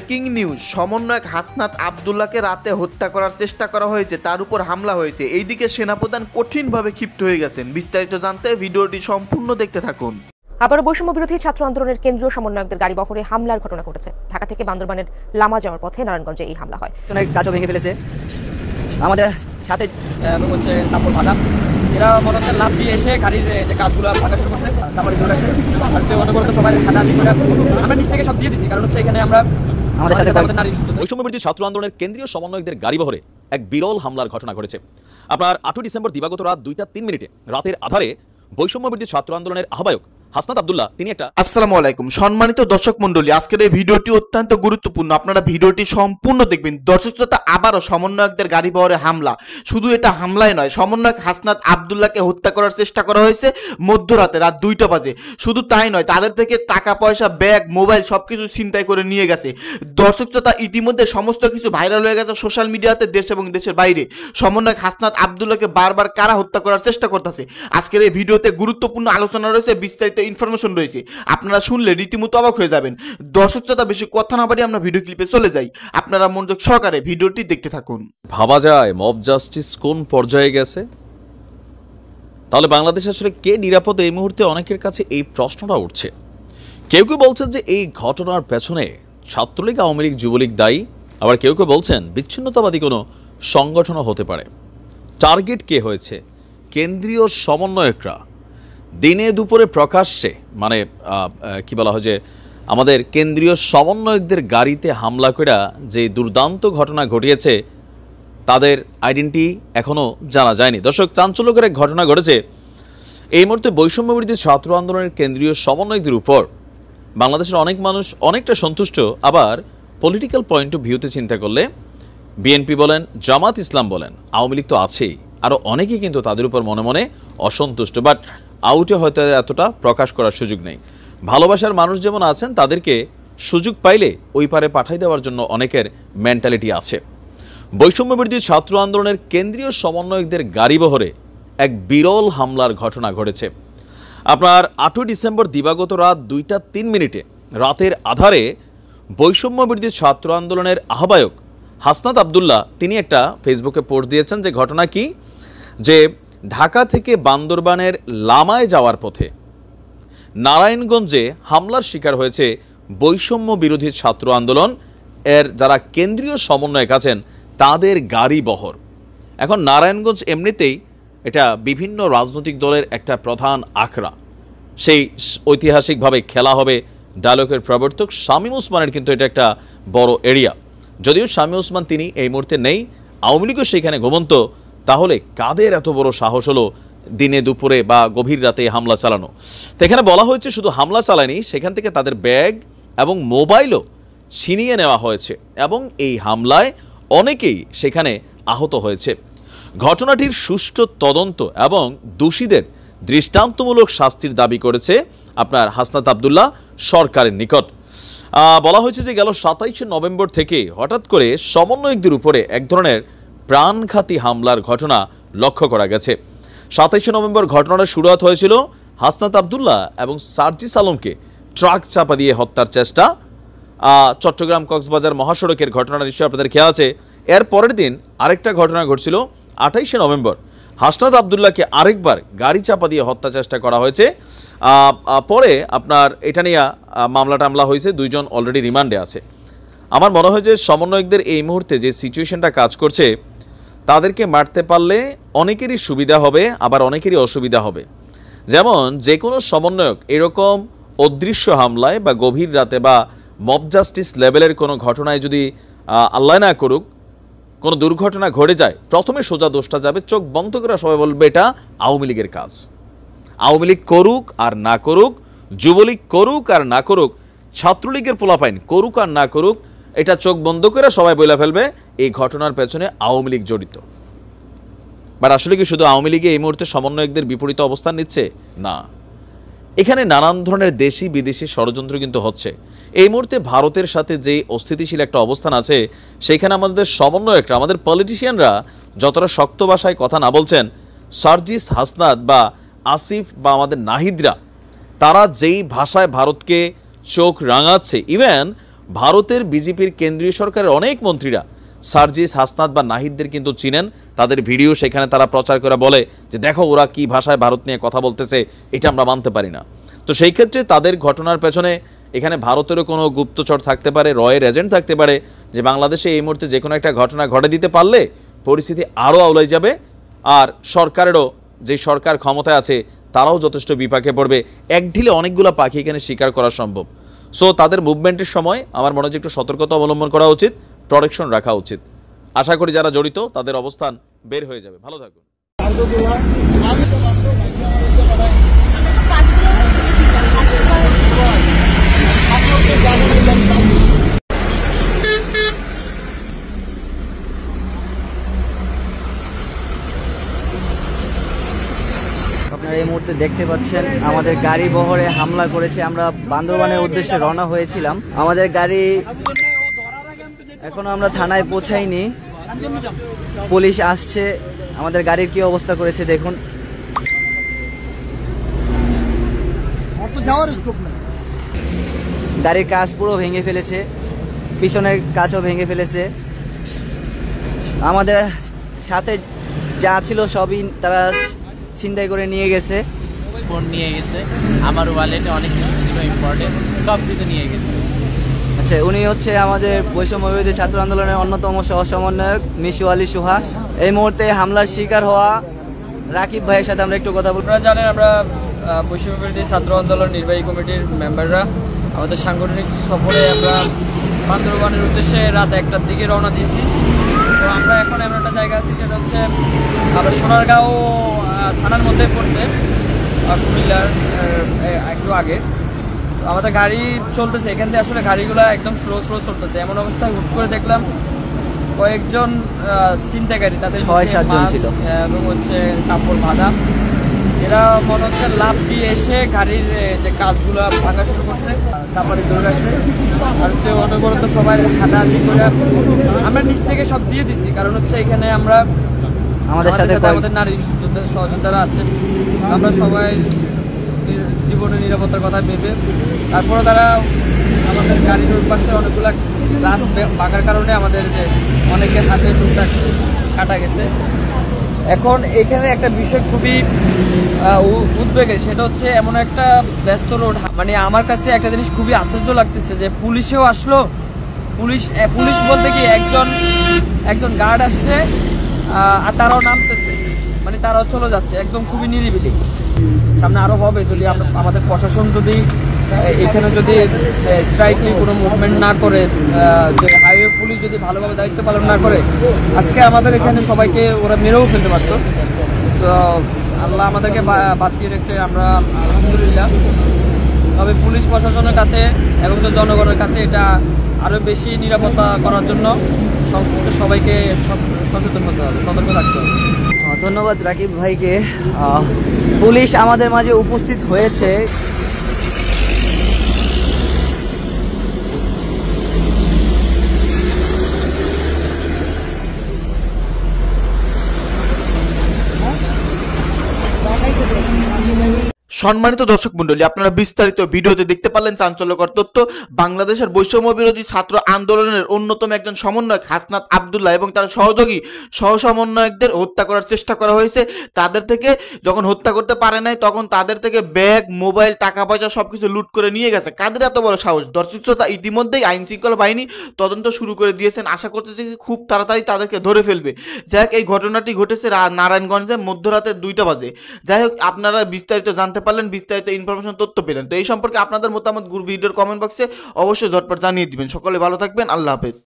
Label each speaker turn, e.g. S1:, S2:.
S1: Breaking news, সমন্বয়ক হাসনাত আব্দুল্লাহকে রাতে হত্যা করার চেষ্টা করা হয়েছে, তার উপর হামলা হয়েছে। এইদিকে সেনাপ্রধান কঠিনভাবে ক্ষিপ্ত হয়ে গেছেন। বিস্তারিত জানতে ভিডিওটি সম্পূর্ণ দেখতে থাকুন।
S2: আবারও বৈষম্য বিরোধী ছাত্র আন্দোলনের কেন্দ্রীয় সমন্বয়কদের গাড়ি বহরে হামলার ঘটনা ঘটেছে। ঢাকা থেকে বান্দরবানের লামা যাওয়ার পথে নারায়ণগঞ্জে এই হামলা হয়।
S3: কাজও ভেঙে ফেলেছে। আমাদের সাথে হচ্ছে কাপড় ভাজা, এরা মনে হচ্ছে লাভ দিয়ে এসে গাড়ির যে কাজগুলো ভাঙা শুরু করছে, তারপরে চলে আসে। সবাই খাতা আমরা নিচ থেকে সব দিয়ে দিচ্ছি, কারণ হচ্ছে এখানে আমরা আমাদের সাথে
S4: বৈষম্য বিরোধী ছাত্র আন্দোলনের কেন্দ্রীয় সমন্বয়কদের গাড়ি বহরে এক বিরল হামলার ঘটনা ঘটেছে। আপনার 8 ডিসেম্বর দিবাগত রাত 2:03 রাতের আধারে বৈষম্য বিরোধী ছাত্র আন্দোলনের আহ্বায়ক হাসনাত আব্দুল্লাহ তিনি একটা
S1: আসসালামু আলাইকুম সম্মানিত দর্শক মণ্ডলী, আজকের এই ভিডিওটি অত্যন্ত গুরুত্বপূর্ণ। আপনারা ভিডিওটি সম্পূর্ণ দেখবেন। দর্শক শ্রোতা, আবারও সমন্বয়কদের গাড়ি বহরে হামলা। শুধু এটা হামলাই নয়, সমন্বয়ক হাসনাত আব্দুল্লাহকে হত্যা করার চেষ্টা করা হয়েছে মধ্যরাতে, রাত 2টা বাজে। শুধু তাই নয়, তাদের থেকে টাকা পয়সা, ব্যাগ, মোবাইল সবকিছু ছিনতাই করে নিয়ে গেছে। দর্শক শ্রোতা, ইতিমধ্যে সমস্ত কিছু ভাইরাল হয়ে গেছে সোশ্যাল মিডিয়াতে, দেশ এবং দেশের বাইরে। সমন্বয়ক হাসনাত আব্দুল্লাহকে বারবার কারা হত্যা করার চেষ্টা করতেছে, আজকের এই ভিডিওতে গুরুত্বপূর্ণ আলোচনা রয়েছে, বিস্তারিত ইনফরমেশন রয়েছে। আপনারা শুনলে রীতিমতো অবাক হয়ে যাবেন। দর্শক শ্রোতা, বেশি কথা না বাড়িয়ে আমরা ভিডিও ক্লিপে চলে যাই। আপনারা মনোযোগ সহকারে ভিডিওটি দেখতে থাকুন।
S4: ভাবা যায় মব জাস্টিস কোন পর্যায়ে গেছে। তাহলে বাংলাদেশ আসলে কে নিরাপদ? এই মুহূর্তে অনেকের কাছে এই প্রশ্নটা উঠছে। কেউ কেউ বলছেন যে এই ঘটনার পেছনে ছাত্রলীগ, আওয়ামী লীগ, যুবলীগ দায়ী। আবার কেউ কেউ বলছেন বিচ্ছিন্নতাবাদী কোনো সংগঠনও হতে পারে। টার্গেট কে হয়েছে? কেন্দ্রীয় সমন্বয়করা দিনে দুপুরে প্রকাশ্যে, মানে কি বলা হয়, যে আমাদের কেন্দ্রীয় সমন্বয়কদের গাড়িতে হামলা করে যে দুর্দান্ত ঘটনা ঘটিয়েছে, তাদের আইডেন্টি এখনও জানা যায়নি। দর্শক, চাঞ্চল্যকর এক ঘটনা ঘটেছে। এই মুহূর্তে বৈষম্য বিরোধী ছাত্র আন্দোলনের কেন্দ্রীয় সমন্বয়কদের উপর বাংলাদেশের অনেক মানুষ অনেকটা সন্তুষ্ট। আবার পলিটিক্যাল পয়েন্ট অফ ভিউতে চিন্তা করলে বিএনপি বলেন, জামাত ইসলাম বলেন, আওয়ামী লীগ তো আছেই, আরও অনেকেই কিন্তু তাদের উপর মনে মনে অসন্তুষ্ট। বাট আউটে হয়তো এতটা প্রকাশ করার সুযোগ নেই। ভালোবাসার মানুষ যেমন আছেন, তাদেরকে সুযোগ পাইলে ওই পারে পাঠাই দেওয়ার জন্য অনেকের মেন্টালিটি আছে। বৈষম্য বিরোধী ছাত্র আন্দোলনের কেন্দ্রীয় সমন্বয়কদের গাড়ি বহরে এক বিরল হামলার ঘটনা ঘটেছে। আপনার 8 ডিসেম্বর দিবাগত রাত 2:03 রাতের আধারে বৈষম্য বিরোধী ছাত্র আন্দোলনের আহ্বায়ক হাসনাত আব্দুল্লাহ তিনি একটা ফেসবুকে পোস্ট দিয়েছেন। যে ঘটনা কি, যে ঢাকা থেকে বান্দরবানের লামায় যাওয়ার পথে নারায়ণগঞ্জে হামলার শিকার হয়েছে বৈষম্য বিরোধী ছাত্র আন্দোলন এর যারা কেন্দ্রীয় সমন্বয়ক আছেন তাদের গাড়ি বহর। এখন নারায়ণগঞ্জ এমনিতেই এটা বিভিন্ন রাজনৈতিক দলের একটা প্রধান আখড়া। সেই ঐতিহাসিকভাবে খেলা হবে ডায়লগের প্রবর্তক শামীম ওসমানের, কিন্তু এটা একটা বড় এরিয়া। যদিও শামীম ওসমান তিনি এই মুহূর্তে নেই, আওয়ামী লীগও সেখানে ঘুমন্ত। তাহলে কাদের এত বড় সাহস হলো দিনে দুপুরে বা গভীর রাতে হামলা চালানো? তো এখানে বলা হয়েছে শুধু হামলা চালায়নি, সেখান থেকে তাদের ব্যাগ এবং মোবাইলও ছিনিয়ে নেওয়া হয়েছে এবং এই হামলায় অনেকেই সেখানে আহত হয়েছে। ঘটনাটির সুষ্ঠু তদন্ত এবং দোষীদের দৃষ্টান্তমূলক শাস্তির দাবি করেছে আপনার হাসনাত আব্দুল্লাহ সরকারের নিকট। বলা হয়েছে যে গেল 27 নভেম্বর থেকে হঠাৎ করে সমন্বয়কদের উপরে এক ধরনের প্রাণঘাতী হামলার ঘটনা লক্ষ্য করা গেছে। 27 নভেম্বর ঘটনার শুরুয়াত হয়েছিল হাসনাত আব্দুল্লাহ এবং সার্জিস আলমকে ট্রাক চাপা দিয়ে হত্যার চেষ্টা। চট্টগ্রাম কক্সবাজার মহাসড়কের ঘটনা নিশ্চয়ই আপনাদের খেয়াল আছে। এর পরের দিন আরেকটা ঘটনা ঘটছিল 28 নভেম্বর। হাসনাত আব্দুল্লাহকে আরেকবার গাড়ি চাপা দিয়ে হত্যা চেষ্টা করা হয়েছে। পরে আপনার এটা নিয়ে মামলা টামলা হয়েছে, 2 জন অলরেডি রিমান্ডে আছে। আমার মনে হয় যে সমন্বয়কদের এই মুহূর্তে যে সিচুয়েশনটা কাজ করছে, তাদেরকে মারতে পারলে অনেকেরই সুবিধা হবে, আবার অনেকেরই অসুবিধা হবে। যেমন যে কোনো সমন্বয়ক এরকম অদৃশ্য হামলায় বা গভীর রাতে বা মব জাস্টিস লেভেলের কোনো ঘটনায় যদি আল্লাহ না করুক কোনো দুর্ঘটনা ঘটে যায়, প্রথমে সোজা দোষটা যাবে, চোখ বন্ধ করে সবাই বলবে এটা আওয়ামী লীগের কাজ। আওয়ামী লীগ করুক আর না করুক, যুবলীগ করুক আর না করুক, ছাত্রলীগের পোলাপাইন করুক আর না করুক, এটা চোখ বন্ধ করে সবাই বলে ফেলবে এই ঘটনার পেছনে আওয়ামী লীগ জড়িত। বাট আসলে কি শুধু আওয়ামী লীগে এই মুহূর্তে সমন্বয়কদের বিপরীত অবস্থান নিচ্ছে? না, এখানে নানান ধরনের দেশি বিদেশি ষড়যন্ত্র কিন্তু হচ্ছে। এই মুহূর্তে ভারতের সাথে যে অস্থিতিশীল একটা অবস্থান আছে, সেইখানে আমাদের সমন্বয়করা, আমাদের পলিটিশিয়ানরা যতটা শক্ত ভাষায় কথা না বলছেন, সার্জিস, হাসনাত বা আসিফ বা আমাদের নাহিদরা, তারা যেই ভাষায় ভারতকে চোখ রাঙাচ্ছে, ইভেন ভারতের বিজেপির কেন্দ্রীয় সরকারের অনেক মন্ত্রীরা সার্জিস, হাসনাত বা নাহিদদের কিন্তু চিনেন। তাদের ভিডিও সেখানে তারা প্রচার করে বলে যে দেখো ওরা কি ভাষায় ভারত নিয়ে কথা বলতেছে, এটা আমরা মানতে পারি না। তো সেই ক্ষেত্রে তাদের ঘটনার পেছনে এখানে ভারতেরও কোনো গুপ্তচর থাকতে পারে, রয়ের এজেন্ট থাকতে পারে, যে বাংলাদেশে এই মুহূর্তে যে কোনো একটা ঘটনা ঘটে দিতে পারলে পরিস্থিতি আরও আউলাই যাবে, আর সরকারেরও, যে সরকার ক্ষমতায় আছে তারাও যথেষ্ট বিপাকে পড়বে। এক ঢিলে অনেকগুলো পাখি এখানে শিকার করা সম্ভব। সো তাদের মুভমেন্টের সময় আমার মনে হয় একটু সতর্কতা অবলম্বন করা উচিত, প্রোটেকশন রাখা উচিত। আশা করি যারা জড়িত তাদের অবস্থান বের হয়ে যাবে। ভালো থাকুন।
S3: আপনারা এই মুহূর্তে দেখতে পাচ্ছেন আমাদের গাড়ি বহরে হামলা করেছে। আমরা বান্দরবানের উদ্দেশ্যে রওনা হয়েছিলাম। আমাদের গাড়ি এখনো আমরা থানায় পৌঁছাইনি, পুলিশ আসছে। আমাদের গাড়ির কি অবস্থা করেছে দেখুন। গাড়ির কাঁচ পুরো ভেঙে ফেলেছে, পিছনের কাঁচও ভেঙে ফেলেছে। আমাদের সাথে যা ছিল সবই তারা ছিনতাই করে নিয়ে গেছে।
S5: ফোন নিয়ে গেছে, আমার ওয়ালেটে অনেক কিছু ছিল ইম্পর্টেন্ট, সব কিছু নিয়ে গেছে।
S3: আচ্ছা, উনি হচ্ছে আমাদের বৈষম্য বিরোধী ছাত্র আন্দোলনের অন্যতম সহ সমন্বয়ক মিশু আলী সুহাস। এই মুহূর্তে হামলার শিকার হওয়া রাকিব ভাইয়ের সাথে আমরা একটু কথা বলবো।
S6: আপনারা জানেন আমরা বৈষম্য বিরোধী ছাত্র আন্দোলন নির্বাহী কমিটির মেম্বাররা আমাদের সাংগঠনিক সফরে আমরা বান্দরবানের উদ্দেশ্যে রাত 1টার দিকে রওনা দিয়েছি। তো আমরা এখন এমন একটা জায়গা আছি, সেটা হচ্ছে আমরা সোনারগাঁও থানার মধ্যে পড়ছে, কুমিল্লার একটু আগে। তো আমাদের গাড়ি চলতেছে, এখান থেকে আসলে গাড়িগুলো একদম স্লো চলতেছে। এমন অবস্থায় হুট করে দেখলাম কয়েকজন ছিনতাইকারী, তাদের
S3: 6-7 জন ছিল
S6: এবং হচ্ছে কাপড় বাঁধা, এরা মনে হচ্ছে লাফ দিয়ে এসে গাড়ির যে কাজগুলো ভাঙা শুরু করছে, চাপাড়ি দৌড়াচ্ছে। আর হচ্ছে অনবরত সবাই হাঁটাহাঁটি করে আমরা নিচ থেকে সব দিয়ে দিচ্ছি, কারণ হচ্ছে এখানে আমরা
S3: আমাদের সাথে
S6: আমাদের নারী সহযোদ্ধারা আছেন, আমরা সবাই জীবনের নিরাপত্তার কথা ভেবে তারপরে তারা আমাদের গাড়ির ওই পাশে অনেকগুলো গ্লাস ভাঙার কারণে আমাদের যে অনেকের হাতে টুকটাক কাটা গেছে। এখন এখানে একটা বিষয় খুবই উদ্বেগের, সেটা হচ্ছে এমন একটা ব্যস্ত রোড। মানে আমার কাছে একটা জিনিস খুবই আশ্চর্য লাগতেছে যে পুলিশেও আসলো। পুলিশ বলতে কি একজন গার্ড আসছে আর তারাও নামতেছে, মানে তারাও চলে যাচ্ছে, একদম খুবই নিরিবিলি। সামনে আরো হবে যদি আমাদের প্রশাসন যদি এখানে যদি স্ট্রাইকলি কোনো মুভমেন্ট না করে, যে হাইওয়ে পুলিশ যদি ভালোভাবে দায়িত্ব পালন না করে, আজকে আমাদের এখানে সবাইকে ওরা মেরেও ফেলতে পারত। তো আল্লাহ আমাদেরকে বাঁচিয়ে রেখেছে, আমরা আলহামদুলিল্লাহ। তবে পুলিশ প্রশাসনের কাছে এবং জনগণের কাছে এটা আরও বেশি নিরাপত্তা করার জন্য সংশ্লিষ্ট সবাইকে সচেতন হতে হবে, সতর্ক থাকতে হবে।
S3: ধন্যবাদ রাকিব ভাইকে। পুলিশ আমাদের মাঝে উপস্থিত হয়েছে।
S1: সম্মানিত দর্শক মন্ডলী, আপনারা বিস্তারিত ভিডিওতে দেখতে পারলেন চাঞ্চল্যকর তথ্য। বাংলাদেশের বৈষম্য বিরোধী ছাত্র আন্দোলনের অন্যতম একজন সমন্বয়ক হাসনাত আব্দুল্লাহ এবং তার সহযোগী সহসমন্বয়কদের হত্যা করার চেষ্টা করা হয়েছে। তাদের থেকে যখন হত্যা করতে পারে নাই, তখন তাদের থেকে ব্যাগ, মোবাইল, টাকা পয়সা সবকিছু লুট করে নিয়ে গেছে। কাদের এত বড় সাহস? দর্শক শ্রোতা, ইতিমধ্যেই আইন শৃঙ্খলা বাহিনী তদন্ত শুরু করে দিয়েছেন। আশা করতেছি খুব তাড়াতাড়ি তাদেরকে ধরে ফেলবে। যাই হোক, এই ঘটনাটি ঘটেছে নারায়ণগঞ্জে মধ্যরাতে 2টা বাজে। যাই হোক, আপনারা বিস্তারিত জানতে পারলেন, বিস্তারিত ইনফরমেশন তথ্য পেলেন। তো এই সম্পর্কে আপনাদের মতামত ভিডিওর কমেন্ট বক্সে অবশ্যই ঝটপট জানিয়ে দিবেন। সকলে ভালো থাকবেন। আল্লাহ হাফেজ।